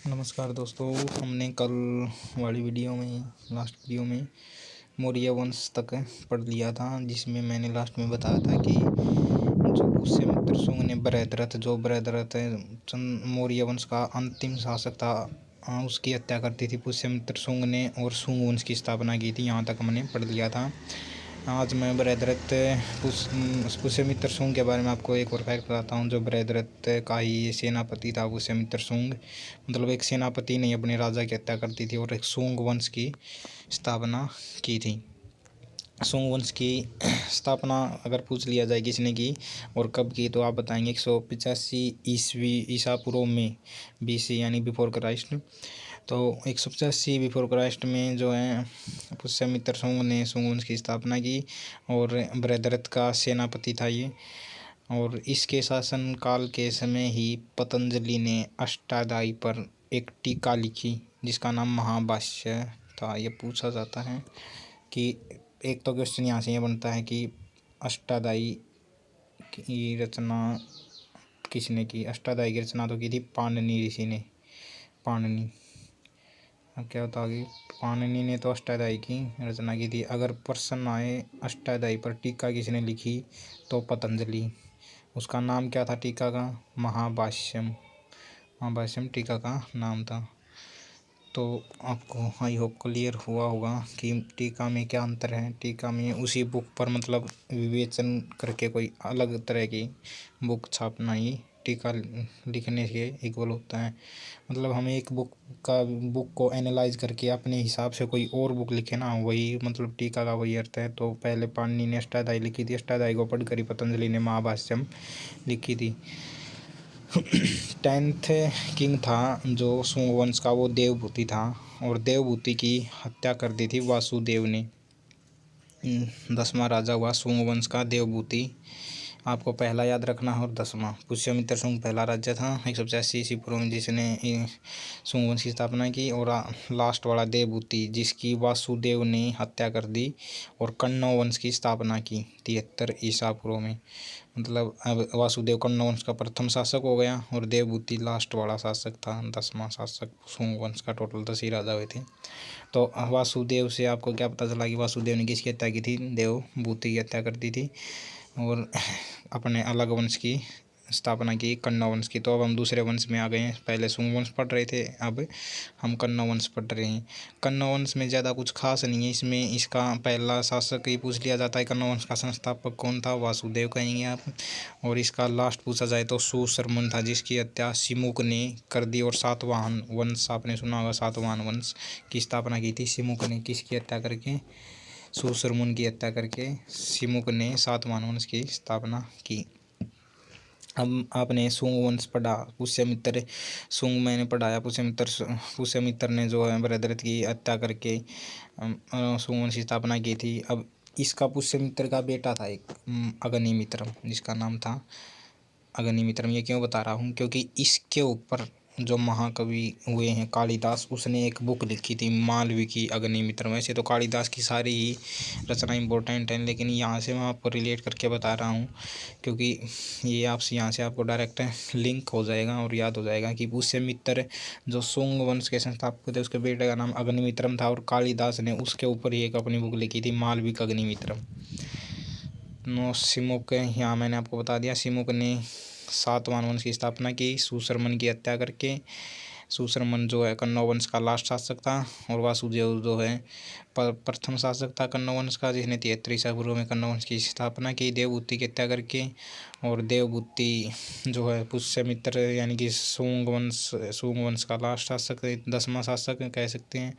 नमस्कार दोस्तों। हमने कल वाली वीडियो में लास्ट वीडियो में मौर्य वंश तक पढ़ लिया था, जिसमें मैंने लास्ट में बताया था कि जो पुष्यमित्र शुंग ने बृहद्रथ मौर्य वंश का अंतिम शासक था, उसकी हत्या कर दी थी पुष्यमित्र शुंग ने और शुंग वंश की स्थापना की थी। यहाँ तक हमने पढ़ लिया था। आज मैं बृहद्रथ पुष्यमित्र शुंग के बारे में आपको एक और फैक्ट बताता हूँ। जो बृहद्रथ का ही सेनापति था पुष्यमित्र शुंग, मतलब एक सेनापति ने अपने राजा की हत्या कर दी थी और एक शुंग वंश की स्थापना की थी। शुंग वंश की स्थापना अगर पूछ लिया जाए किसने की और कब की, तो आप बताएंगे 185 ईसा पूर्व में, BC यानी बिफोर क्राइस्ट। तो 185 बिफोर क्राइस्ट में जो है पुष्यमित्र शुंग ने शुंग वंश की स्थापना की और बृहद्रथ का सेनापति था ये। और इसके शासन काल के समय ही पतंजलि ने अष्टाध्यायी पर एक टीका लिखी जिसका नाम महाभाष्य था। ये पूछा जाता है कि एक तो क्वेश्चन यहाँ से ये बनता है कि अष्टाध्यायी की रचना किसने की। अष्टाध्यायी की रचना तो की थी पाणिनि ऋषि ने। पाणिनि, अब क्या होता है, पाणिनि ने तो अष्टाध्यायी की रचना की थी। अगर प्रश्न आए अष्टाध्यायी पर टीका किसने लिखी, तो पतंजलि। उसका नाम क्या था टीका का? महाभाष्यम। महाभाष्यम टीका का नाम था। तो आपको आई होप क्लियर हुआ होगा कि टीका में क्या अंतर है। टीका में उसी बुक पर मतलब विवेचन करके कोई अलग तरह की बुक छापना ही टीका लिखने के इक्वल होता है। मतलब हम एक बुक को एनालाइज करके अपने हिसाब से कोई और बुक लिखे ना, वही मतलब टीका का वही अर्थ है। तो पहले पाणिनि ने अष्टाध्यायी लिखी थी, अष्टाध्यायी को पढ़कर ही पतंजलि ने महाभाष्यम लिखी थी। 10th किंग था जो शुंग वंश का, वो देवभूति था और देवभूति की हत्या कर दी थी वासुदेव ने। 10वां राजा हुआ शुंग वंश का देवभूति। आपको पहला याद रखना और 10वां। पुष्यमित्र शुंग पहला राज्य था 185 ईसा पूर्व में, जिसने शुंग वंश की स्थापना की। और लास्ट वाला देवभूति जिसकी वासुदेव ने हत्या कर दी और कण्व वंश की स्थापना की 73 ईसा पूर्व में। मतलब अब वासुदेव कण्व वंश का प्रथम शासक हो गया और देवभूति लास्ट वाला शासक था, 10वां शासक। शुंग वंश का टोटल 10 ही राजा हुए थे। तो वासुदेव से आपको क्या पता चला कि वासुदेव ने किसकी हत्या की थी? देवभूति की हत्या कर दी थी और अपने अलग वंश की स्थापना की, कण्व वंश की। तो अब हम दूसरे वंश में आ गए हैं। पहले शुंग वंश पढ़ रहे थे, अब हम कण्व वंश पढ़ रहे हैं। कण्व वंश में ज़्यादा कुछ खास नहीं है। इसमें इसका पहला शासक ही पूछ लिया जाता है। कण्व वंश का संस्थापक कौन था? वासुदेव कहेंगे आप। और इसका लास्ट पूछा जाए तो सुशर्मन था, जिसकी हत्या सिमुक ने कर दी। और सातवाहन वंश आपने सुना होगा, सातवाहन वंश की स्थापना की थी सिमुक ने। किसकी हत्या करके? सुशर्मन की हत्या करके सिमुक ने सातवाहन वंश की स्थापना की। अब आपने शुंग वंश पढ़ा, पुष्यमित्र शुंग मैंने पढ़ाया। पुष्यमित्र ने जो है बृहद्रथ की हत्या करके शुंग वंश की स्थापना की थी। अब इसका पुष्यमित्र का बेटा था एक अग्निमित्रम, जिसका नाम था अग्निमित्रम। ये क्यों बता रहा हूँ? क्योंकि इसके ऊपर जो महाकवि हुए हैं कालिदास, उसने एक बुक लिखी थी मालविकी अग्निमित्रम। वैसे तो कालिदास की सारी ही रचना इम्पोर्टेंट है, लेकिन यहाँ से मैं आपको रिलेट करके बता रहा हूँ क्योंकि ये आपसे यहाँ से आपको डायरेक्ट लिंक हो जाएगा और याद हो जाएगा कि पुष्यमित्र जो शुंग वंश के संस्थापक थे, उसके बेटे का नाम अग्निमित्रम था और कालिदास ने उसके ऊपर ही एक अपनी बुक लिखी थी मालविक अग्निमित्रम। सिमुक, यहाँ मैंने आपको बता दिया, सिमुक ने सातवाहन वंश की स्थापना की सुशर्मन की हत्या करके। सुशर्मन जो है कण्व वंश का लास्ट शासक था और वासुदेव जो है प्रथम शासक था कण्व वंश का, जिसने 73 ईसा पूर्व में कण्व वंश की स्थापना की देवभूति की हत्या करके। और देवभूति जो है पुष्यमित्र यानी कि शुंग वंश का लास्ट शासक, 10वां शासक कह सकते हैं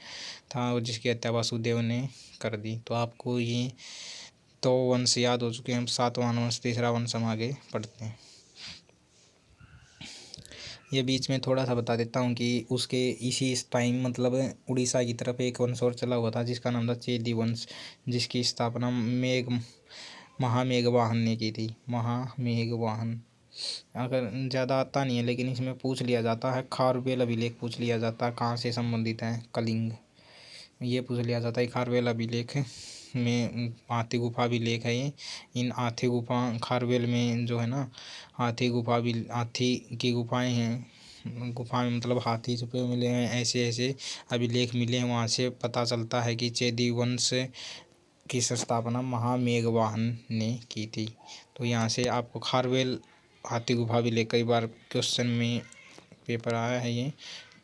था, और जिसकी हत्या वासुदेव ने कर दी। तो आपको ये तो वंश याद हो चुके हैं। हम सातवाहन वंश, तीसरा वंश हम आगे पढ़ते हैं। ये बीच में थोड़ा सा बता देता हूँ कि उसके इसी टाइम मतलब उड़ीसा की तरफ एक वंश और चला हुआ था जिसका नाम था चेदी वंश, जिसकी स्थापना महामेघवाहन ने की थी। महामेघवाहन अगर ज़्यादा आता नहीं है, लेकिन इसमें पूछ लिया जाता है। खारवेल अभिलेख पूछ लिया जाता है कहाँ से संबंधित है? कलिंग। ये पूछ लिया जाता है खारवेल अभिलेख में। हाथी गुफा भी लेख है ये। इन हाथी गुफा खारवेल में जो है ना, हाथी की गुफाएं हैं गुफा में मतलब हाथी छुपे मिले हैं, ऐसे ऐसे अभिलेख मिले हैं। वहाँ से पता चलता है कि चेदी वंश की स्थापना महामेघवाहन ने की थी। तो यहाँ से आपको खारवेल हाथी गुफा भी ले, कई बार क्वेश्चन में पेपर आया है। ये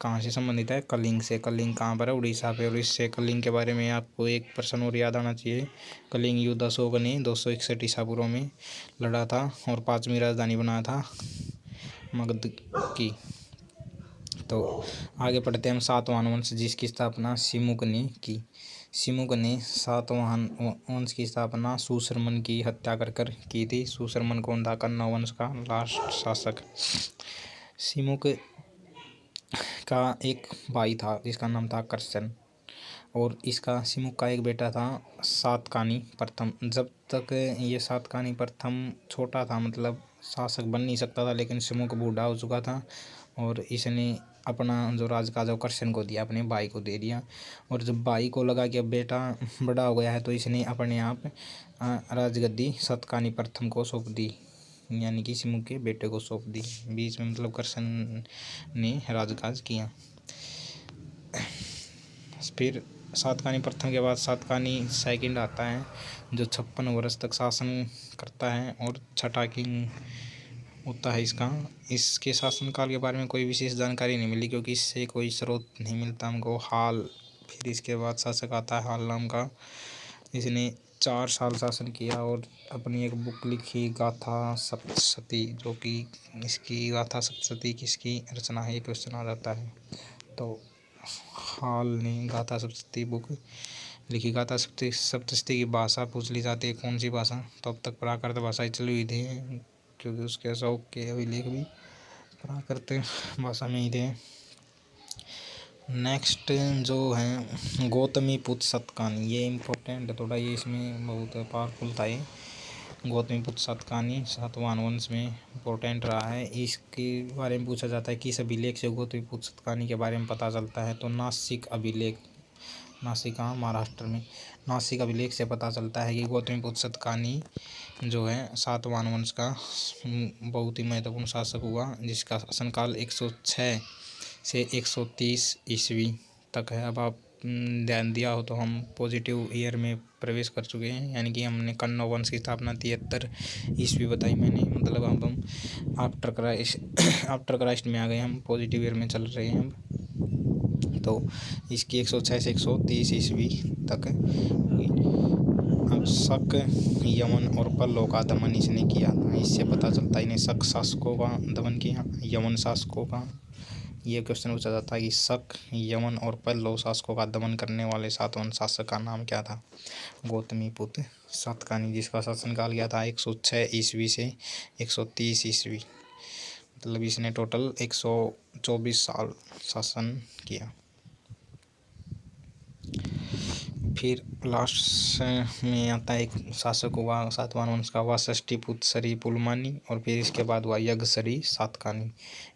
कहाँ से संबंधित है? कलिंग से। कलिंग कहाँ पर है? उड़ीसा पे। और इससे कलिंग के बारे में आपको एक प्रश्न और याद आना चाहिए। कलिंग युद्ध अशोक ने 261 ईसा पूर्व में लड़ा था और 5वीं राजधानी बनाया था मगध की। तो आगे पढ़ते हैं हम। सातवाहन वंश जिसकी स्थापना सिमुक ने की। सिमुक ने सातवाहन वंश की स्थापना सुशर्मन की हत्या कर की थी। सुशर्मन कौन था? कन्नौ वंश का लास्ट शासक। सिमुक का एक भाई था जिसका नाम था कर्सन, और इसका सिमुक का एक बेटा था सातकानी प्रथम। जब तक ये सातकानी प्रथम छोटा था, मतलब शासक बन नहीं सकता था, लेकिन सिमुक बूढ़ा हो चुका था और इसने अपना जो राजकाज कर्सन को दिया, अपने भाई को दे दिया। और जब भाई को लगा कि अब बेटा बड़ा हो गया है, तो इसने अपने आप राजगद्दी सातकानी प्रथम को सौंप दी, यानी कि सिमुक के बेटे को सौंप दी। बीच में मतलब कर्सन ने राजकाज किया। फिर सातकानी प्रथम के बाद सातकानी सेकंड आता है, जो 56 वर्ष तक शासन करता है और छठा किंग होता है इसका। इसके शासनकाल के बारे में कोई विशेष जानकारी नहीं मिली, क्योंकि इससे कोई स्रोत नहीं मिलता हमको। हाल, फिर इसके बाद शासक आता है हाल नाम का। इसने 4 साल शासन किया और अपनी एक बुक लिखी, गाथा सप्तशती, जो कि इसकी गाथा सप्तशती किसकी रचना है, ये क्वेश्चन आ जाता है। तो हाल ने गाथा सप्तशती बुक लिखी। गाथा सप्तशती की भाषा पूछ ली जाती है, कौन सी भाषा? तो अब तक प्राकृत भाषा ही चली हुई थी, क्योंकि उसके अशोक के अभिलेख भी प्राकृत भाषा में ही थे। नेक्स्ट जो है गौतमीपुत्र सातकर्णी, ये इम्पोर्टेंट है थोड़ा, ये इसमें बहुत पावरफुल था ये। गौतमीपुत्र सातकर्णी सातवाहन वंश में इम्पोर्टेंट रहा है। इसके बारे में पूछा जाता है कि इस अभिलेख से गौतमीपुत्र सातकर्णी के बारे में पता चलता है। तो नासिक अभिलेख, नासिक कहाँ? महाराष्ट्र में। नासिक अभिलेख से पता चलता है कि गौतमीपुत्र सातकर्णी जो है सातवाहन वंश का बहुत ही महत्वपूर्ण शासक हुआ, जिसका शासनकाल 106 से 130 ईस्वी तक है। अब आप ध्यान दिया हो तो हम पॉजिटिव ईयर में प्रवेश कर चुके हैं, यानी कि हमने कन्नौ वंश की स्थापना 73 ईस्वी बताई मैंने, मतलब अब हम आफ्टर क्राइस्ट में आ गए, हम पॉजिटिव ईयर में चल रहे हैं अब। तो इसकी 106 से 130 ईस्वी तक हुई। अब शक, यमन और पल्लव का दमन इसने किया था। इससे पता चलता है इन्हें शक शासकों का दमन किया, यमन शासकों का। ये क्वेश्चन पूछा जाता है कि शक, यमन और पल्लव शासकों का दमन करने वाले सातवाहन शासक का नाम क्या था? गौतमीपुत्र सातकर्णी, जिसका शासनकाल क्या था? 106 ईस्वी से 130 ईस्वी, मतलब इसने टोटल 124 साल शासन किया। फिर लास्ट में आता है एक शासक हुआ सातवाहन वंश का, वासष्ठीपुत्र सरी पुलमानी, और फिर इसके बाद हुआ यज्ञसरी सातकर्णी।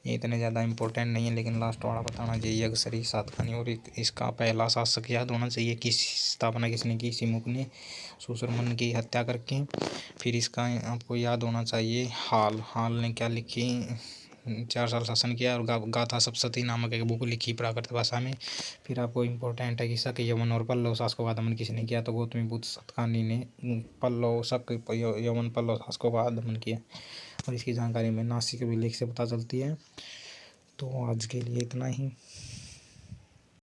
ये इतने ज़्यादा इंपॉर्टेंट नहीं है, लेकिन लास्ट वाला बताना चाहिए, यज्ञसरी सातकर्णी। और इसका पहला शासक याद होना चाहिए, किस स्थापना किसने की? सिमुक ने, सुशर्मन की हत्या करके। फिर इसका आपको याद होना चाहिए हाल ने क्या लिखी? 4 साल शासन किया और गाथा सप्तशती नामक एक बुक लिखी प्राकृत भाषा में। फिर आपको इम्पोर्टेंट है कि शक, यमन और पल्लव शासकों का दमन किसने किया? तो गौतमीपुत्र सातकर्णी ने शक, यमन, पल्लव शासकों का दमन किया। और इसकी जानकारी में नासिक अभिलेख से पता चलती है। तो आज के लिए इतना ही।